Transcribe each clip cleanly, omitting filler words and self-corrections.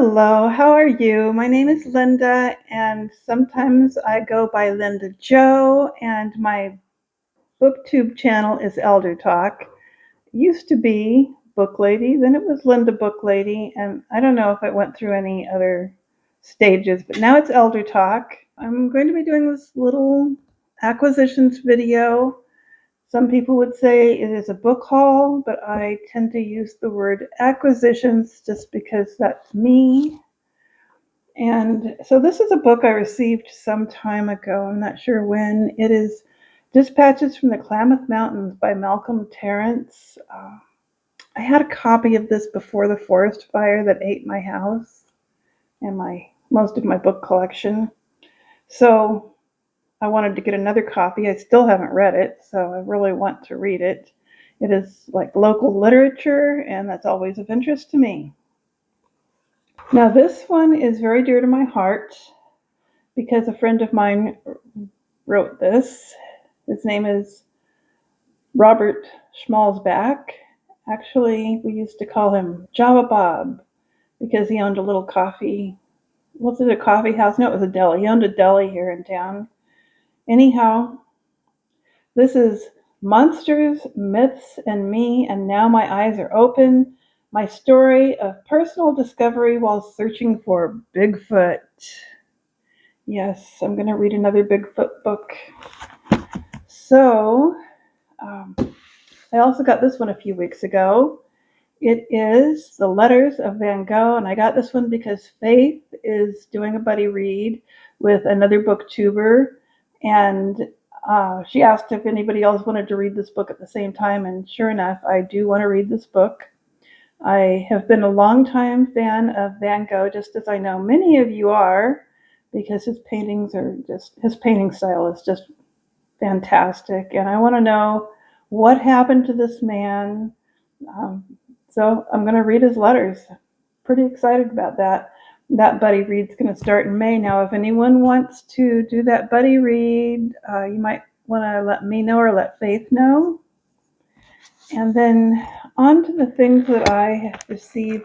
Hello, how are you? My name is Linda, and sometimes I go by Linda Joe, and my booktube channel is Elder Talk. It used to be Book Lady, then it was Linda Book Lady, and I don't know if it went through any other stages, but now it's Elder Talk. I'm going to be doing this little acquisitions video. Some people would say it is a book haul, but I tend to use the word acquisitions just because that's me. And so this is a book I received some time ago. I'm not sure when. It is Dispatches from the Klamath Mountains by Malcolm Terence. I had a copy of this before the forest fire that ate my house and most of my book collection. So I wanted to get another copy. I still haven't read it, so I really want to read it. It is like local literature, and that's always of interest to me. Now, this one is very dear to my heart because a friend of mine wrote this. His name is Robert Schmalzbach. Actually, we used to call him Java Bob because he owned a little coffee. Was it a coffee house? No, it was a deli. He owned a deli here in town. Anyhow, this is Monsters, Myths, and Me, and Now My Eyes Are Open. My story of personal discovery while searching for Bigfoot. Yes, I'm going to read another Bigfoot book. So, I also got this one a few weeks ago. It is The Letters of Van Gogh, and I got this one because Faith is doing a buddy read with another booktuber, and she asked if anybody else wanted to read this book at the same time, and sure enough, I do want to read this book. I have been a longtime fan of Van Gogh, just as I know many of you are, because his painting style is just fantastic, and I want to know what happened to this man. So I'm going to read his letters. Pretty excited about that. That buddy read's going to start in May. Now, if anyone wants to do that buddy read, you might want to let me know or let Faith know. And then on to the things that I have received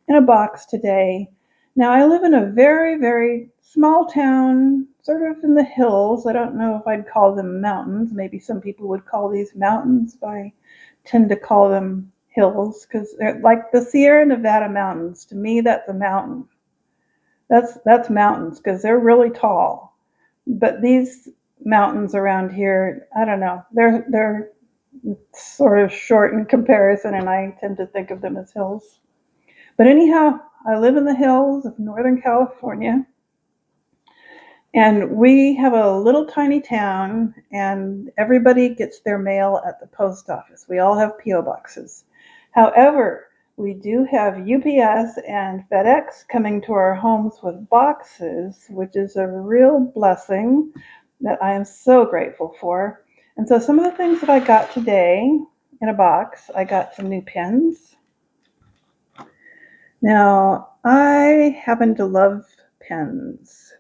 in a box today. Now, I live in a very, very small town, sort of in the hills. I don't know if I'd call them mountains. Maybe some people would call these mountains, but I tend to call them hills because they're like the Sierra Nevada mountains. To me, that's a mountain. That's mountains because they're really tall. But these mountains around here, I don't know. They're sort of short in comparison, and I tend to think of them as hills. But anyhow, I live in the hills of Northern California, and we have a little tiny town, and everybody gets their mail at the post office. We all have P.O. boxes. However, we do have UPS and FedEx coming to our homes with boxes, which is a real blessing that I am so grateful for. And so some of the things that I got today in a box, I got some new pens. Now, I happen to love pens,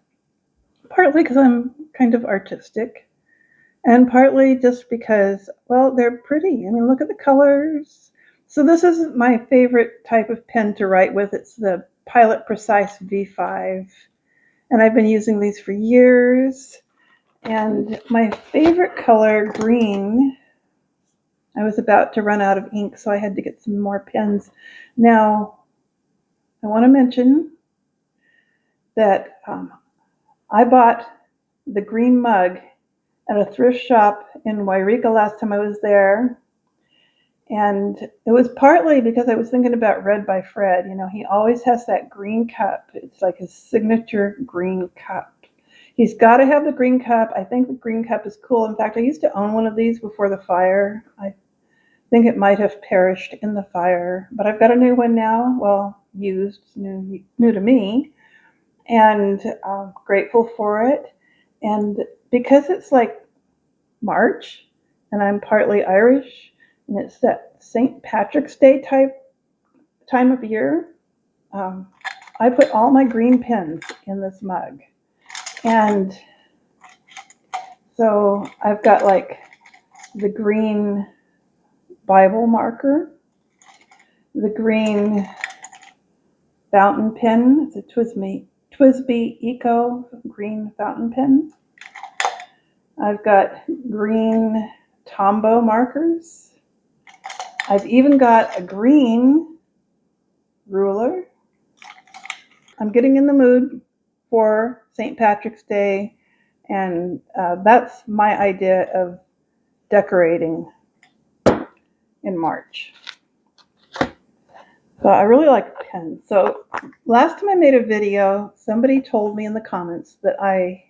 partly because I'm kind of artistic, and partly just because, well, they're pretty. I mean, look at the colors. So this is my favorite type of pen to write with. It's the Pilot Precise V5, and I've been using these for years. And my favorite color, green, I was about to run out of ink, so I had to get some more pens. Now, I want to mention that I bought the green mug at a thrift shop in Wairika last time I was there. And it was partly because I was thinking about Read by Fred. You know, he always has that green cup. It's like his signature green cup. He's got to have the green cup. I think the green cup is cool. In fact, I used to own one of these before the fire. I think it might have perished in the fire, but I've got a new one now. Well, used, new to me, and I'm grateful for it. And because it's like March, and I'm partly Irish, and it's that St. Patrick's Day type time of year, I put all my green pens in this mug. And so I've got like the green Bible marker, the green fountain pen. It's a Twisby Eco green fountain pen. I've got green Tombow markers. I've even got a green ruler. I'm getting in the mood for St. Patrick's Day, and that's my idea of decorating in March. So I really like pens. So last time I made a video, somebody told me in the comments that I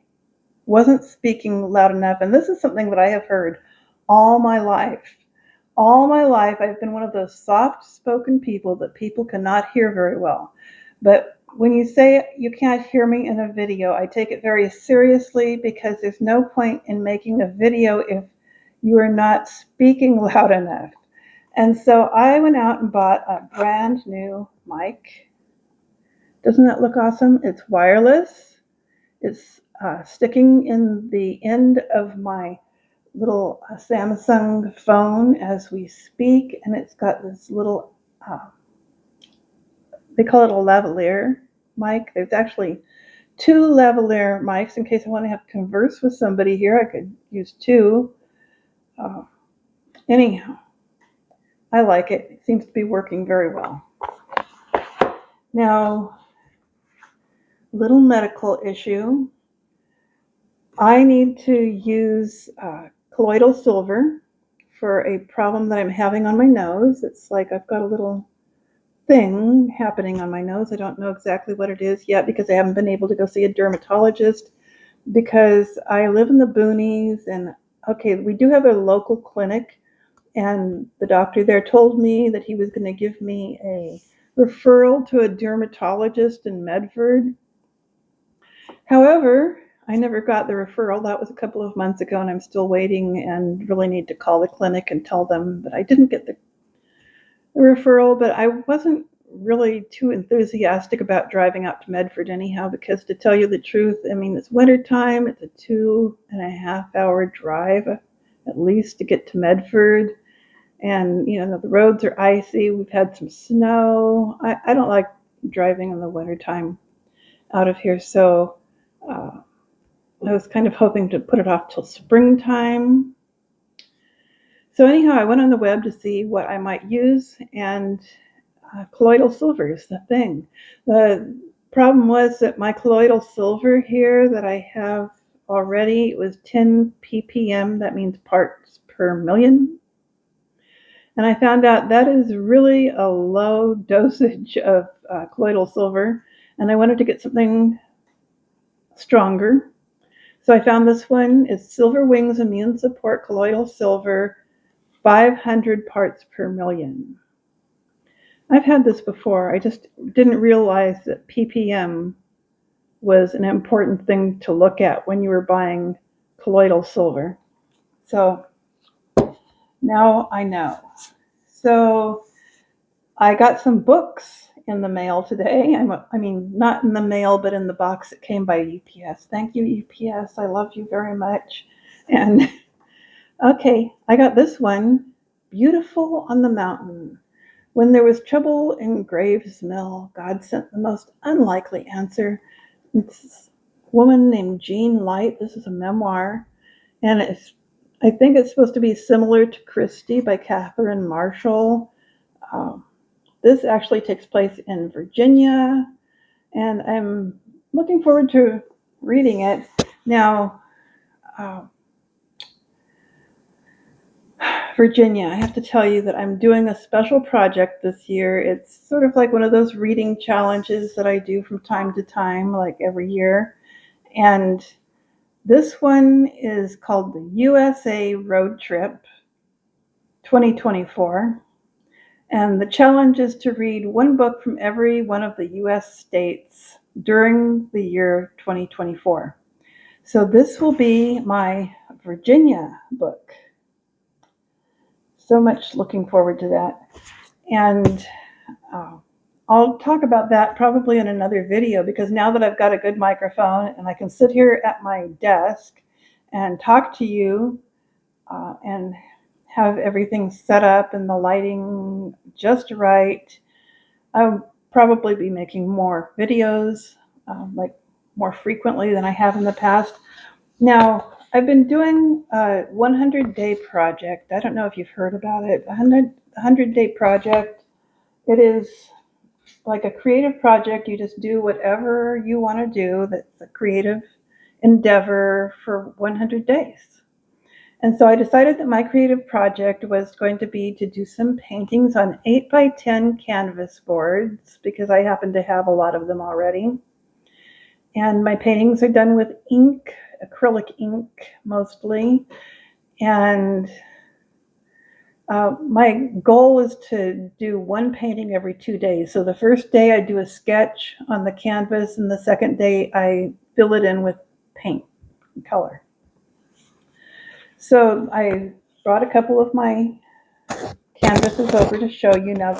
wasn't speaking loud enough, and this is something that I have heard all my life. All my life, I've been one of those soft-spoken people that people cannot hear very well. But when you say you can't hear me in a video, I take it very seriously, because there's no point in making a video if you are not speaking loud enough. And so I went out and bought a brand new mic. Doesn't that look awesome? It's wireless. It's sticking in the end of my little Samsung phone as we speak, and it's got this little, they call it a lavalier mic. There's actually two lavalier mics in case I want to have to converse with somebody here. I could use two. Anyhow, I like it. It seems to be working very well. Now, little medical issue. I need to use colloidal silver for a problem that I'm having on my nose. It's like I've got a little thing happening on my nose. I don't know exactly what it is yet, because I haven't been able to go see a dermatologist, because I live in the boonies, and okay, we do have a local clinic, and the doctor there told me that he was going to give me a referral to a dermatologist in Medford. However, I never got the referral. That was a couple of months ago, and I'm still waiting, and really need to call the clinic and tell them that I didn't get the referral. But I wasn't really too enthusiastic about driving out to Medford anyhow, because to tell you the truth, I mean, it's wintertime. It's a 2.5-hour drive at least to get to Medford. And, the roads are icy. We've had some snow. I don't like driving in the wintertime out of here. So I was kind of hoping to put it off till springtime. So anyhow, I went on the web to see what I might use, and colloidal silver is the thing. The problem was that my colloidal silver here that I have already was 10 ppm. That means parts per million. And I found out that is really a low dosage of colloidal silver, and I wanted to get something stronger. So I found this one. It's Silver Wings Immune Support Colloidal Silver, 500 parts per million. I've had this before. I just didn't realize that ppm was an important thing to look at when you were buying colloidal silver. So now I know. So I got some books in the mail today. I mean, not in the mail, but in the box that came by UPS. Thank you, UPS. I love you very much. And okay, I got this one, Beautiful on the Mountain. When there was trouble in Graves Mill, God sent the most unlikely answer. It's a woman named Jean Light. This is a memoir, and I think it's supposed to be similar to Christie by Catherine Marshall. This actually takes place in Virginia, and I'm looking forward to reading it. Now, Virginia, I have to tell you that I'm doing a special project this year. It's sort of like one of those reading challenges that I do from time to time, like every year. And this one is called the USA Road Trip 2024. And the challenge is to read one book from every one of the US states during the year 2024. So this will be my Virginia book. So much looking forward to that. And I'll talk about that probably in another video, because now that I've got a good microphone and I can sit here at my desk and talk to you and have everything set up and the lighting just right, probably be making more videos, like more frequently than I have in the past. Now, I've been doing a 100-day project. I don't know if you've heard about it. A 100-day project. It is like a creative project. You just do whatever you want to do. That's a creative endeavor for 100 days. And so I decided that my creative project was going to be to do some paintings on 8 by 10 canvas boards because I happen to have a lot of them already. And my paintings are done with ink, acrylic ink mostly. And my goal is to do one painting every 2 days. So the first day I do a sketch on the canvas, and the second day I fill it in with paint and color. So I brought a couple of my canvases over to show you. Now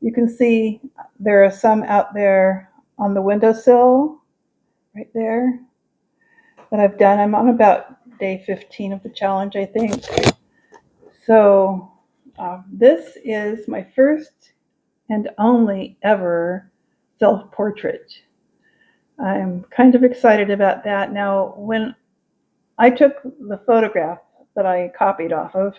you can see there are some out there on the windowsill right there that I've done. I'm on about day 15 of the challenge, I think. So this is my first and only ever self-portrait. I'm kind of excited about that. Now, when I took the photograph that I copied off of,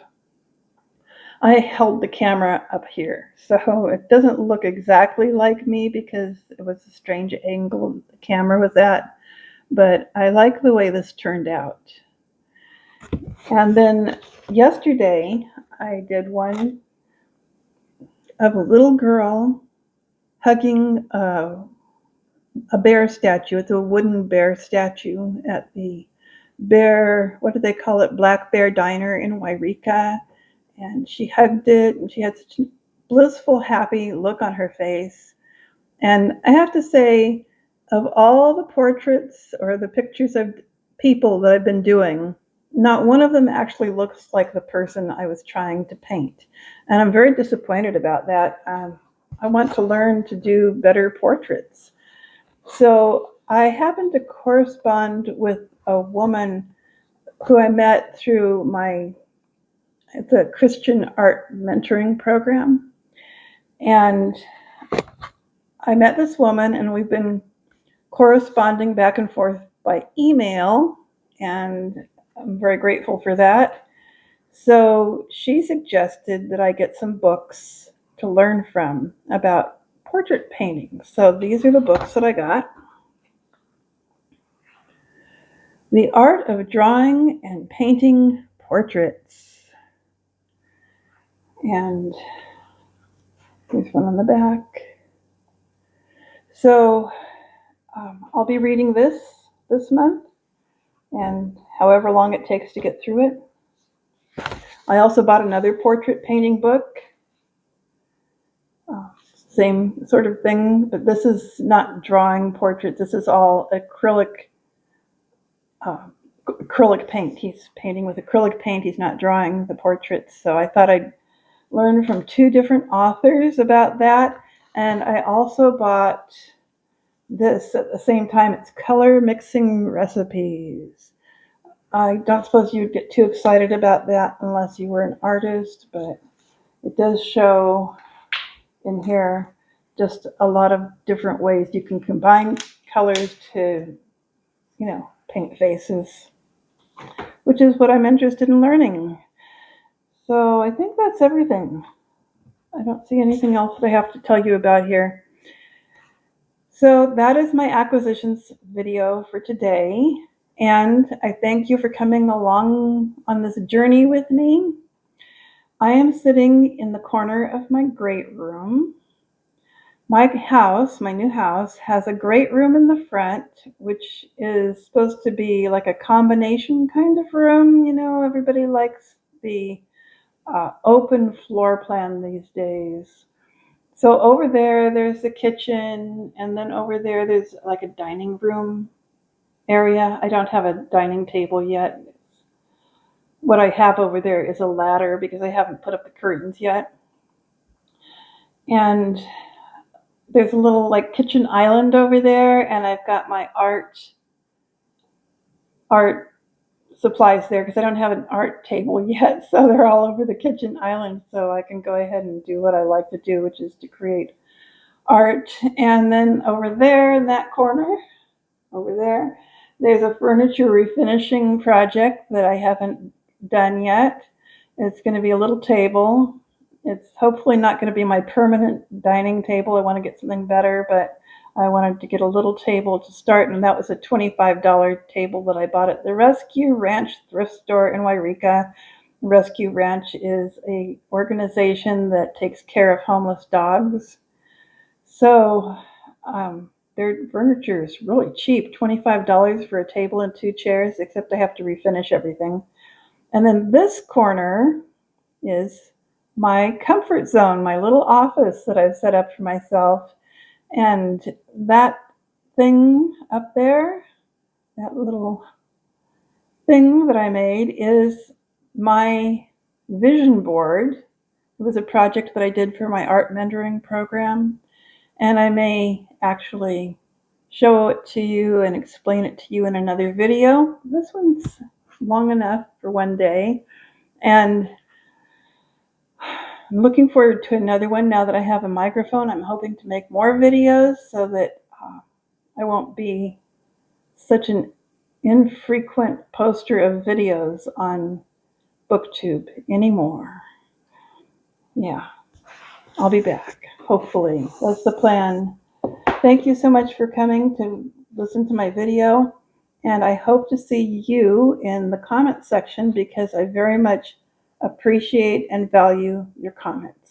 I held the camera up here. So it doesn't look exactly like me because it was a strange angle the camera was at, but I like the way this turned out. And then yesterday, I did one of a little girl hugging a bear statue. It's a wooden bear statue at the bear, what do they call it, Black Bear Diner in Wairika. And she hugged it, and she had such a blissful, happy look on her face. And I have to say, of all the portraits or the pictures of people that I've been doing, not one of them actually looks like the person I was trying to paint. And I'm very disappointed about that. I want to learn to do better portraits. So I happened to correspond with a woman who I met through it's a Christian art mentoring program. And I met this woman, and we've been corresponding back and forth by email, and I'm very grateful for that. So she suggested that I get some books to learn from about portrait painting. So these are the books that I got. The Art of Drawing and Painting Portraits. And there's one on the back. So I'll be reading this month, and however long it takes to get through it. I also bought another portrait painting book. Same sort of thing, but this is not drawing portraits. This is all acrylic paint. He's painting with acrylic paint. He's not drawing the portraits. So I thought I'd learn from two different authors about that. And I also bought this at the same time. It's color mixing recipes. I don't suppose you'd get too excited about that unless you were an artist, but it does show in here just a lot of different ways you can combine colors to, paint faces, which is what I'm interested in learning. So I think that's everything. I don't see anything else that I have to tell you about here. So that is my acquisitions video for today. And I thank you for coming along on this journey with me. I am sitting in the corner of my great room. My new house, has a great room in the front, which is supposed to be like a combination kind of room. Everybody likes the open floor plan these days. So over there's the kitchen, and then over there's like a dining room area. I don't have a dining table yet. What I have over there is a ladder because I haven't put up the curtains yet. And there's a little like kitchen island over there, and I've got my art supplies there because I don't have an art table yet. So they're all over the kitchen island, so I can go ahead and do what I like to do, which is to create art. And then over there in that corner, over there, there's a furniture refinishing project that I haven't done yet. It's going to be a little table. It's hopefully not going to be my permanent dining table. I want to get something better, but I wanted to get a little table to start, and that was a $25 table that I bought at the Rescue Ranch thrift store in Wairika. Rescue Ranch is a organization that takes care of homeless dogs. So their furniture is really cheap, $25 for a table and two chairs, except I have to refinish everything. And then this corner is my comfort zone, my little office that I've set up for myself. And that thing up there, that little thing that I made, is my vision board. It was a project that I did for my art mentoring program. And I may actually show it to you and explain it to you in another video. This one's long enough for one day. And I'm looking forward to another one now that I have a microphone. I'm hoping to make more videos so that I won't be such an infrequent poster of videos on BookTube anymore. Yeah, I'll be back, hopefully. That's the plan. Thank you so much for coming to listen to my video, and I hope to see you in the comment section because I very much appreciate and value your comments.